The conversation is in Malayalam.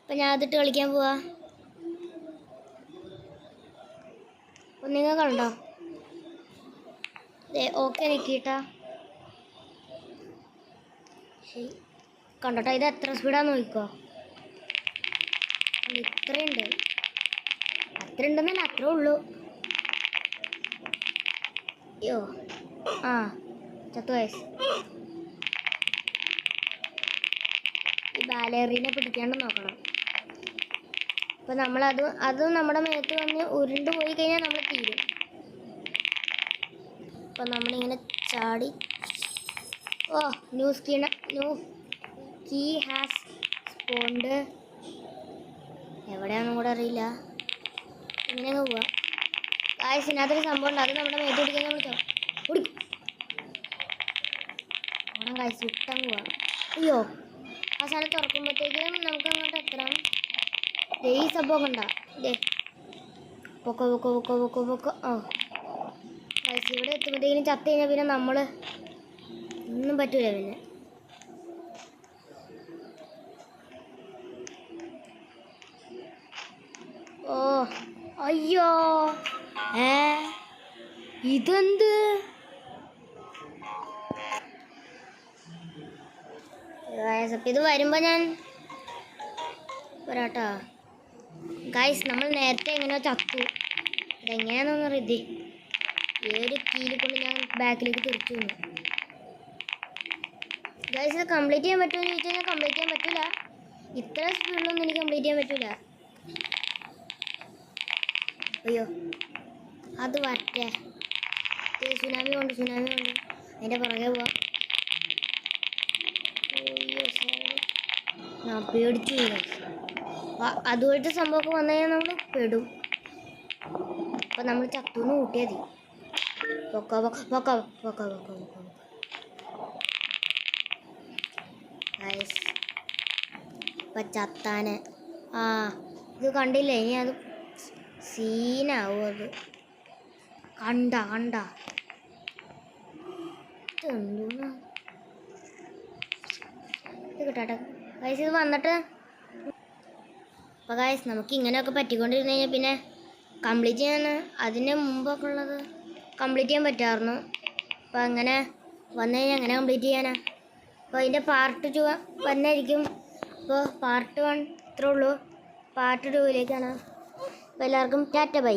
അപ്പം ഞാൻ അതിട്ട് കളിക്കാൻ പോവാ. അപ്പം നിങ്ങൾ കണ്ടോ? ഓക്കെ നിൽക്കിട്ടാ. ശരി കണ്ടോട്ടോ, ഇത് എത്ര സ്പീഡാന്ന് നോക്കിക്കോ. ഇത്രയുണ്ട്, അത്ര ഉണ്ടെന്നല്ല, അത്രേ ഉള്ളൂ. അയ്യോ ആ ചത്തു വയസ്സ്. ഈ ബാലേറിനെ പിടിക്കാണ്ട് നോക്കണം. അപ്പം അത് നമ്മുടെ മേത്ത് വന്ന് ഉരുണ്ട് പോയി കഴിഞ്ഞാൽ നമ്മൾ തീരും. അപ്പം നമ്മളിങ്ങനെ ചാടി. ഓ ന്യൂ കീ ഹാസ് സ്പോണ്ട്. എവിടെയാണെന്നും കൂടെ അറിയില്ല. ഇങ്ങനെ പോവാ. ഗായ്സ് ഇതിനകത്തൊരു സംഭവം ഉണ്ട്, അത് നമ്മുടെ മേത്ത് പിടിക്കാൻ നമ്മൾ ഓണം. ഗായ്സ് വിട്ടാൻ പോവാ. അയ്യോ ആ സാധനം തുറക്കുമ്പോഴത്തേക്കും നമുക്ക് അങ്ങോട്ട് എത്തണം. ഈ സംഭവം കണ്ടാ പൊക്കോ. ഓ ഗായ്സ് ഇവിടെ എത്തുമ്പോഴത്തേക്കിനും ചത്ത് കഴിഞ്ഞാൽ പിന്നെ നമ്മൾ ഒന്നും പറ്റൂല. പിന്നെ ഓ അയ്യോ ഇതെന്ത്? ഇത് വരുമ്പോൾ ഞാൻ വരാട്ടോ. ഗൈസ് നമ്മൾ നേരത്തെ എങ്ങനെയോ ചത്തു. ഇതെങ്ങനെയാണെന്നൊന്നും അറിയത്തി. ഏതൊരു കീയിൽ കൊണ്ട് ഞാൻ ബാക്കിലേക്ക് തിരിച്ചു വന്നു. ഗൈസ് ഇത് കംപ്ലീറ്റ് ചെയ്യാൻ പറ്റുമോ എന്ന് ചോദിച്ചു കഴിഞ്ഞാൽ കംപ്ലീറ്റ് ചെയ്യാൻ പറ്റില്ല. ഇത്ര സ്പീഡിലൊന്നും എനിക്ക് കംപ്ലീറ്റ് ചെയ്യാൻ പറ്റില്ല. അയ്യോ അത് വരട്ടെ. സുനാമി കൊണ്ട് അതിൻ്റെ പുറകെ പോവാം. ഞാൻ പേടിച്ചു. അതുമായിട്ട് സംഭവമൊക്കെ വന്നു കഴിഞ്ഞാൽ നമ്മൾ പെടും. അപ്പം നമ്മൾ ചത്തൂന്ന് കൂട്ടിയാൽ മതി. ഇപ്പം ചത്താന് ഇത് കണ്ടില്ലേ? ഇനി അത് സീനാവും. അത് കണ്ട എന്തോന്ന് ഇത് കിട്ടാട്ടെ ഗൈസ്. ഇത് വന്നിട്ട് അപ്പോൾ ഗൈസ് നമുക്ക് ഇങ്ങനെയൊക്കെ പറ്റിക്കൊണ്ടിരുന്നു കഴിഞ്ഞാൽ പിന്നെ കംപ്ലീറ്റ് ചെയ്യാൻ അതിന് മുമ്പൊക്കെ ഉള്ളത് കംപ്ലീറ്റ് ചെയ്യാൻ പറ്റാമായിരുന്നു. അപ്പോൾ അങ്ങനെ വന്നു കഴിഞ്ഞാൽ എങ്ങനെ കംപ്ലീറ്റ് ചെയ്യാനാ? അപ്പോൾ അതിൻ്റെ പാർട്ട് 2 വന്നായിരിക്കും. അപ്പോൾ പാർട്ട് 1 ഇത്രേ ഉള്ളൂ. പാർട്ട് 2 അപ്പോൾ എല്ലാവർക്കും ടാറ്റ ബൈ.